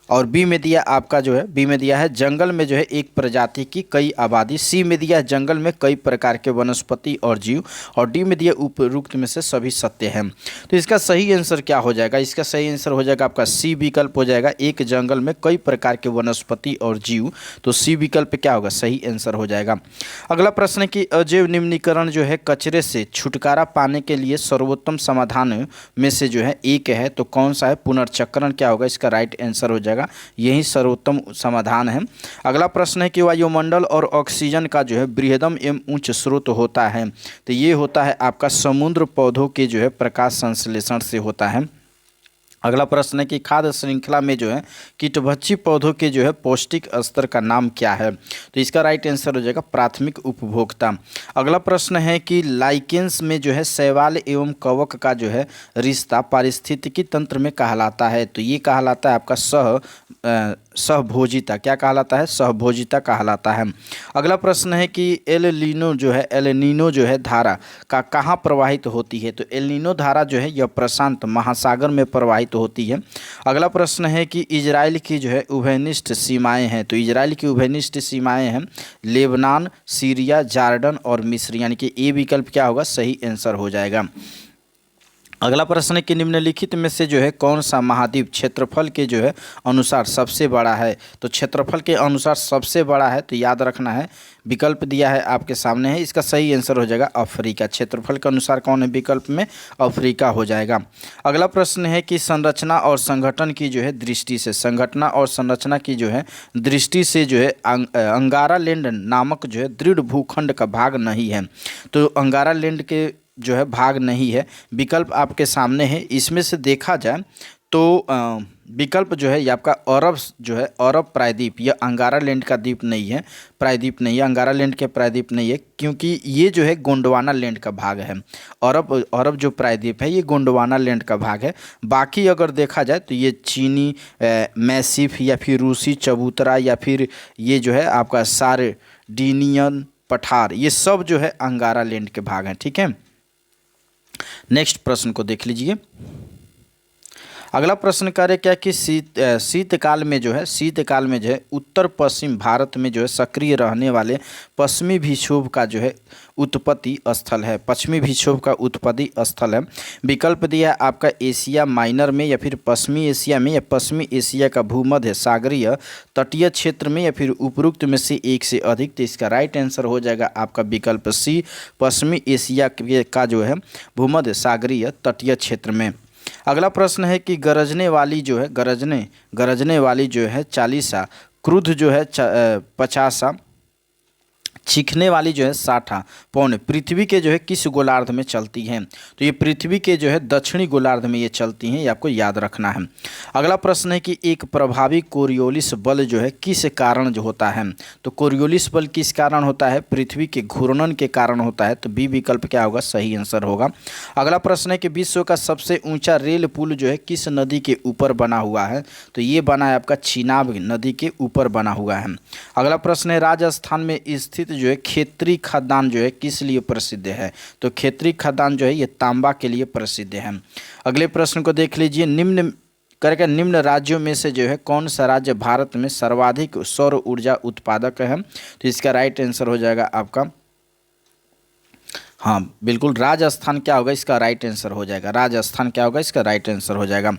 और बी में दिया आपका जो है, बी में दिया है जंगल में जो है एक प्रजाति की कई आबादी। सी में दिया है जंगल में कई प्रकार के वनस्पति और जीव। और डी में दिया उपरोक्त में से सभी सत्य हैं। तो इसका सही आंसर क्या हो जाएगा, इसका सही आंसर हो जाएगा आपका सी विकल्प हो जाएगा, एक जंगल में कई प्रकार के वनस्पति और जीव। तो सी विकल्प क्या होगा, सही आंसर हो जाएगा। अगला प्रश्न है कि अजैव निम्नीकरण जो है कचरे से छुटकारा पाने के लिए सर्वोत्तम समाधान में से जो है एक है, तो कौन सा है, पुनर्चक्रण क्या होगा, इसका राइट आंसर हो जाएगा, यही सर्वोत्तम समाधान है। अगला प्रश्न है कि वायुमंडल और ऑक्सीजन का जो है बृहदम एवं उच्च स्रोत होता है, तो ये होता है आपका समुद्र पौधों के जो है प्रकाश संश्लेषण से होता है। अगला प्रश्न है कि खाद्य श्रृंखला में जो है कीटभक्षी पौधों के जो है पौष्टिक स्तर का नाम क्या है, तो इसका राइट आंसर हो जाएगा प्राथमिक उपभोक्ता। अगला प्रश्न है कि लाइकेंस में जो है शैवाल एवं कवक का जो है रिश्ता पारिस्थितिकी तंत्र में कहलाता है, तो ये कहलाता है आपका सहभोजिता, क्या कहलाता है, सहभोजिता कहलाता है। अगला प्रश्न है कि एल नीनो जो है धारा का कहाँ प्रवाहित होती है, तो एल नीनो धारा जो है यह प्रशांत महासागर में प्रवाहित होती है। अगला प्रश्न है कि इजराइल की जो है उभयनिष्ठ सीमाएं हैं, तो इजराइल की उभयनिष्ठ सीमाएं हैं लेबनान, सीरिया, जॉर्डन और मिस्र, यानी कि ए विकल्प क्या होगा, सही आंसर हो जाएगा। अगला प्रश्न है कि निम्नलिखित में से जो है कौन सा महाद्वीप क्षेत्रफल के जो है अनुसार सबसे बड़ा है, तो क्षेत्रफल के अनुसार सबसे बड़ा है, तो याद रखना है विकल्प दिया है आपके सामने है, इसका सही आंसर हो जाएगा अफ्रीका। क्षेत्रफल के अनुसार कौन है, विकल्प में अफ्रीका हो जाएगा। अगला प्रश्न है कि संरचना और संगठन की जो है दृष्टि से, संगठना और संरचना की जो है दृष्टि से जो है अंगारालैंड नामक जो है दृढ़ भूखंड का भाग नहीं है, तो अंगारालैंड के जो है भाग नहीं है, विकल्प आपके सामने है। इसमें से देखा जाए तो विकल्प जो है ये आपका अरब जो है अरब प्रायद्वीप, यह अंगारालैंड का द्वीप नहीं है, प्रायद्वीप नहीं है, अंगारालैंड के प्रायद्वीप नहीं है, क्योंकि ये जो है गोंडवाना लैंड का भाग है। अरब जो प्रायद्वीप है ये गोंडवाना लैंड का भाग है। बाकी अगर देखा जाए तो ये चीनी मैसिफ या फिर रूसी चबूतरा या फिर ये जो है आपका सार्डिनियन पठार, ये सब जो है अंगारालैंड के भाग हैं, ठीक है। नेक्स्ट प्रश्न को देख लीजिए। अगला प्रश्न करे क्या कि शीतकाल में जो है उत्तर पश्चिम भारत में जो है सक्रिय रहने वाले पश्चिमी विक्षोभ का जो है उत्पत्ति स्थल है, पश्चिमी विक्षोभ का उत्पत्ति स्थल है। विकल्प दिया है आपका एशिया माइनर में या फिर पश्चिमी एशिया में या पश्चिमी एशिया का भूमध्य सागरीय तटीय क्षेत्र में या फिर उपरोक्त में से एक से अधिक, तो इसका राइट आंसर हो जाएगा आपका विकल्प सी, पश्चिमी एशिया का जो है भूमध्य सागरीय तटीय क्षेत्र में। अगला प्रश्न है कि गरजने वाली जो है 40, क्रुद्ध जो है 50, चीखने वाली जो है 60 पौने पृथ्वी के जो है किस गोलार्ध में चलती हैं, तो ये पृथ्वी के जो है दक्षिणी गोलार्ध में ये चलती हैं, ये आपको याद रखना है। अगला प्रश्न है कि एक प्रभावी कोरियोलिस बल जो है किस कारण जो होता है, तो कोरियोलिस बल किस कारण होता है, पृथ्वी के घूर्णन के कारण होता है, तो बी विकल्प क्या होगा, सही आंसर होगा। अगला प्रश्न है कि विश्व का सबसे ऊंचा रेल पुल जो है किस नदी के ऊपर बना हुआ है, तो ये बना है आपका चिनाब नदी के ऊपर बना हुआ है। अगला प्रश्न है राजस्थान में स्थित जो है खेतरी खदान जो है किस लिए प्रसिद्ध है, तो खेतरी खदान जो है ये तांबा के लिए प्रसिद्ध है। अगले प्रश्न को देख लीजिए। निम्न राज्यों में से जो है कौन सा राज्य भारत में सर्वाधिक सौर ऊर्जा उत्पादक है, तो इसका राइट आंसर हो जाएगा आपका, हाँ बिल्कुल राजस्थान क्या होगा, इसका राइट आंसर हो जाएगा, राजस्थान क्या होगा, इसका राइट आंसर हो जाएगा।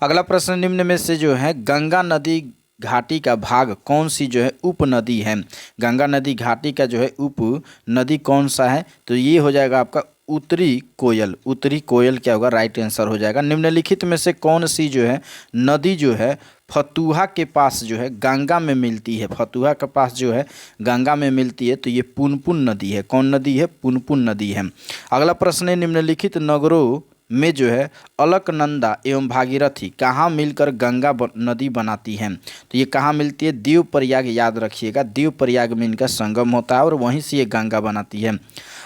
अगला प्रश्न निम्न में से जो है गंगा नदी घाटी का भाग कौन सी जो है उपनदी है, गंगा नदी घाटी का जो है उप नदी कौन सा है, तो ये हो जाएगा आपका उत्तरी कोयल क्या होगा, राइट आंसर हो जाएगा। निम्नलिखित में से कौन सी जो है नदी जो है फतुहा के पास जो है गंगा में मिलती है, फतुहा के पास जो है गंगा में मिलती है, तो ये पुनपुन नदी है, कौन नदी है, पुनपुन नदी है। अगला प्रश्न है निम्नलिखित नगरों में जो है अलकनंदा एवं भागीरथी कहाँ मिलकर गंगा नदी बनाती हैं, तो ये कहाँ मिलती है, देवप्रयाग, याद रखिएगा देवप्रयाग में इनका संगम होता है और वहीं से ये गंगा बनाती है।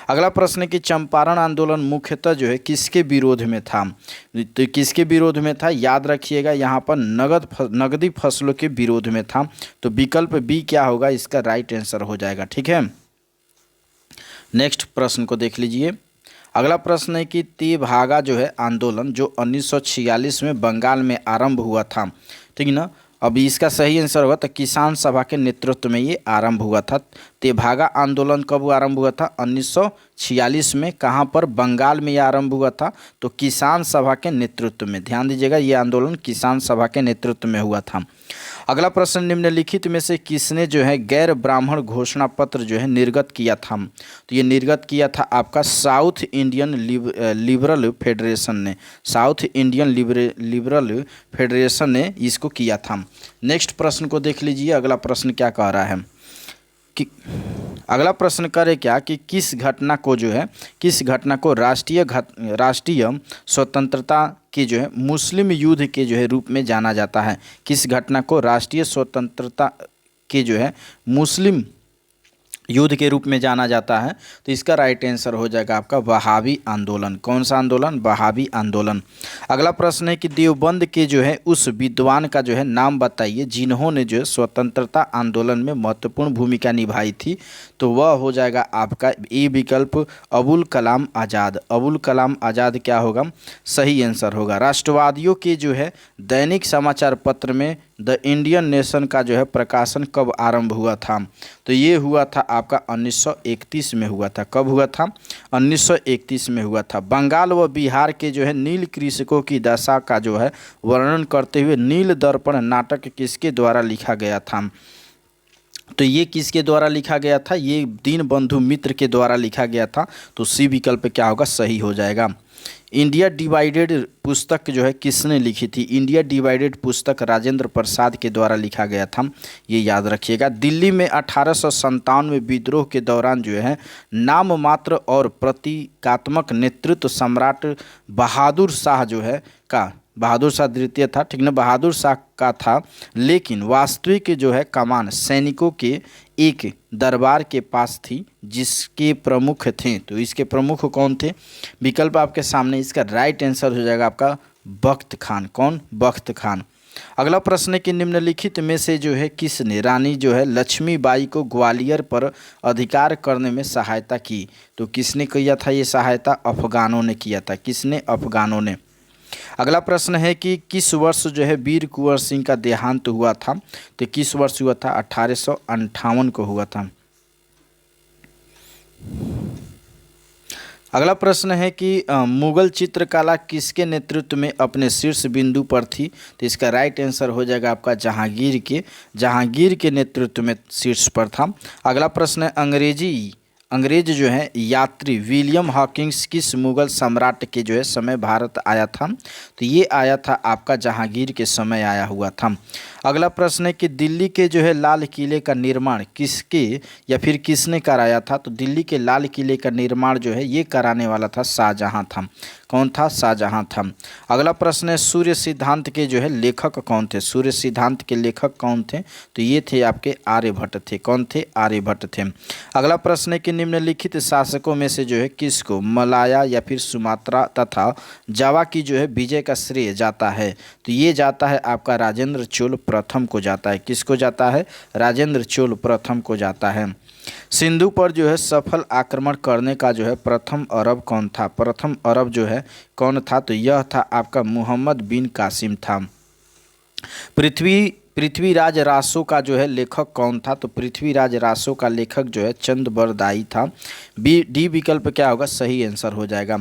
अगला प्रश्न है कि चंपारण आंदोलन मुख्यतः जो है किसके विरोध में था? तो किसके विरोध में था? याद रखिएगा यहाँ पर नगदी फसलों के विरोध में था। तो विकल्प बी क्या होगा? इसका राइट आंसर हो जाएगा। ठीक है, नेक्स्ट प्रश्न को देख लीजिए। अगला प्रश्न है कि तेभागा जो है आंदोलन जो 1946 में बंगाल में आरंभ हुआ था, ठीक है ना। अभी इसका सही आंसर होगा तो किसान सभा के नेतृत्व में ये आरंभ हुआ था। तेभागा आंदोलन कब आरंभ हुआ था? 1946 में। कहाँ पर? बंगाल में ये आरंभ हुआ था। तो किसान सभा के नेतृत्व में, ध्यान दीजिएगा, ये आंदोलन किसान सभा के नेतृत्व में हुआ था। अगला प्रश्न, निम्नलिखित में से किसने जो है गैर ब्राह्मण घोषणा पत्र जो है निर्गत किया था? तो ये निर्गत किया था आपका साउथ इंडियन लिबरल फेडरेशन ने। साउथ इंडियन लिबरल फेडरेशन ने इसको किया था। नेक्स्ट प्रश्न को देख लीजिए। अगला प्रश्न क्या कह रहा है कि अगला प्रश्न करे क्या कि किस घटना को राष्ट्रीय स्वतंत्रता के जो है मुस्लिम युद्ध के जो है रूप में जाना जाता है? किस घटना को राष्ट्रीय स्वतंत्रता के जो है मुस्लिम युद्ध के रूप में जाना जाता है? तो इसका राइट आंसर हो जाएगा आपका वहाबी आंदोलन। कौन सा आंदोलन? वहाबी आंदोलन। अगला प्रश्न है कि देवबंद के जो है उस विद्वान का जो है नाम बताइए जिन्होंने जो है स्वतंत्रता आंदोलन में महत्वपूर्ण भूमिका निभाई थी। तो वह हो जाएगा आपका ए विकल्प, अबुल कलाम आज़ाद। अबुल कलाम आज़ाद क्या होगा? सही आंसर होगा। राष्ट्रवादियों के जो है दैनिक समाचार पत्र में द इंडियन नेशन का जो है प्रकाशन कब आरंभ हुआ था? तो ये हुआ था आपका 1931 में हुआ था। कब हुआ था? 1931 में हुआ था। बंगाल व बिहार के जो है नील कृषकों की दशा का जो है वर्णन करते हुए नील दर्पण नाटक किसके द्वारा लिखा गया था? तो ये किसके द्वारा लिखा गया था? ये दीनबंधु मित्र के द्वारा लिखा गया था। तो सी विकल्प क्या होगा? सही हो जाएगा। इंडिया डिवाइडेड पुस्तक जो है किसने लिखी थी? इंडिया डिवाइडेड पुस्तक राजेंद्र प्रसाद के द्वारा लिखा गया था, ये याद रखिएगा। दिल्ली में 1897 विद्रोह के दौरान जो है नाम मात्र और प्रतीकात्मक नेतृत्व सम्राट बहादुर शाह जो है का, बहादुर शाह द्वितीय था, ठीक ना, बहादुर शाह का था, लेकिन वास्तविक जो है कमान सैनिकों के एक दरबार के पास थी जिसके प्रमुख थे। तो इसके प्रमुख कौन थे? विकल्प आपके सामने, इसका राइट आंसर हो जाएगा आपका बख्त खान। कौन? बख्त खान। अगला प्रश्न है कि निम्नलिखित में से जो है किसने रानी जो है लक्ष्मीबाई को ग्वालियर पर अधिकार करने में सहायता की? तो किसने किया था ये सहायता? अफगानों ने किया था। किसने? अफगानों ने। अगला प्रश्न है कि किस वर्ष जो है वीर कुंवर सिंह का देहांत हुआ था? तो किस वर्ष हुआ था? 1858 को हुआ था। अगला प्रश्न है कि मुगल चित्रकला किसके नेतृत्व में अपने शीर्ष बिंदु पर थी? तो इसका राइट आंसर हो जाएगा आपका जहांगीर के नेतृत्व में शीर्ष पर था। अगला प्रश्न है अंग्रेज जो है यात्री विलियम हॉकिंस किस मुगल सम्राट के जो है समय भारत आया था? तो ये आया था आपका जहांगीर के समय आया हुआ था। अगला प्रश्न है कि दिल्ली के जो है लाल किले का निर्माण किसके या फिर किसने कराया था? तो दिल्ली के लाल किले का निर्माण जो है ये कराने वाला था शाहजहां था। कौन था? शाहजहां था। अगला प्रश्न है सूर्य सिद्धांत के जो है लेखक कौन थे? सूर्य सिद्धांत के लेखक कौन थे? तो ये थे आपके आर्यभट्ट थे। कौन थे? आर्यभट्ट थे। अगला प्रश्न है कि निम्नलिखित शासकों में से जो है किसको मलाया या फिर सुमात्रा तथा जावा की जो है विजय का श्रेय जाता है? तो ये जाता है आपका राजेंद्र चोल प्रथम को जाता है। किसको जाता है? राजेंद्र चोल प्रथम को जाता है। सिंधु पर जो है सफल आक्रमण करने का जो है प्रथम अरब कौन था? प्रथम अरब जो है कौन था? तो यह था आपका मोहम्मद बिन कासिम था। पृथ्वीराज रासो का जो है लेखक कौन था? तो पृथ्वीराज रासो का लेखक जो है चंद्रबरदाई था। डी विकल्प क्या होगा? सही आंसर हो जाएगा।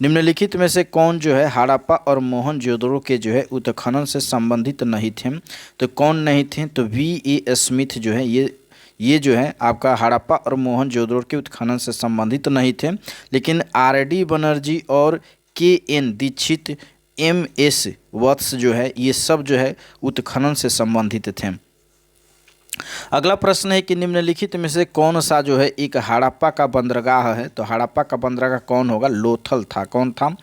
निम्नलिखित में से कौन जो है हड़प्पा और मोहनजोदड़ो के जो है उत्खनन से संबंधित नहीं थे? तो कौन नहीं थे? तो V.A. स्मिथ जो है ये जो है आपका हड़प्पा और मोहनजोदड़ो के उत्खनन से संबंधित नहीं थे, लेकिन R.D. बनर्जी और K.N. दीक्षित M.S. वत्स जो है ये सब जो है उत्खनन से संबंधित थे। अगला प्रश्न है कि निम्नलिखित में से कौन सा जो है एक हड़प्पा का बंदरगाह है? तो हड़प्पा का बंदरगाह कौन होगा? लोथल था। कौन था?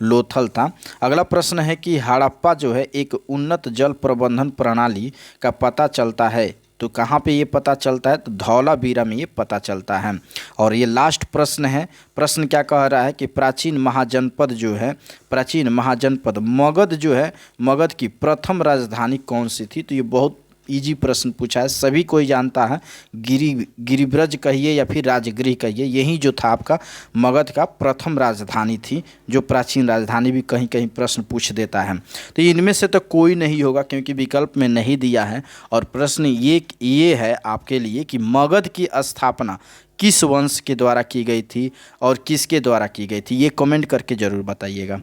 लोथल था। अगला प्रश्न है कि हड़प्पा जो है एक उन्नत जल प्रबंधन प्रणाली का पता चलता है तो कहाँ पे ये पता चलता है? तो धौलावीरा में ये पता चलता है। और ये लास्ट प्रश्न है। प्रश्न क्या कह रहा है कि प्राचीन महाजनपद जो है, प्राचीन महाजनपद मगध जो है, मगध की प्रथम राजधानी कौन सी थी? तो ये बहुत इजी प्रश्न पूछा है, सभी कोई जानता है। गिरिब्रज कहिए या फिर राजगृह कहिए, यही जो था आपका मगध का प्रथम राजधानी थी, जो प्राचीन राजधानी भी कहीं कहीं प्रश्न पूछ देता है। तो इनमें से तो कोई नहीं होगा क्योंकि विकल्प में नहीं दिया है। और प्रश्न ये है आपके लिए कि मगध की स्थापना किस वंश के द्वारा की गई थी और किसके द्वारा की गई थी? ये कमेंट करके ज़रूर बताइएगा।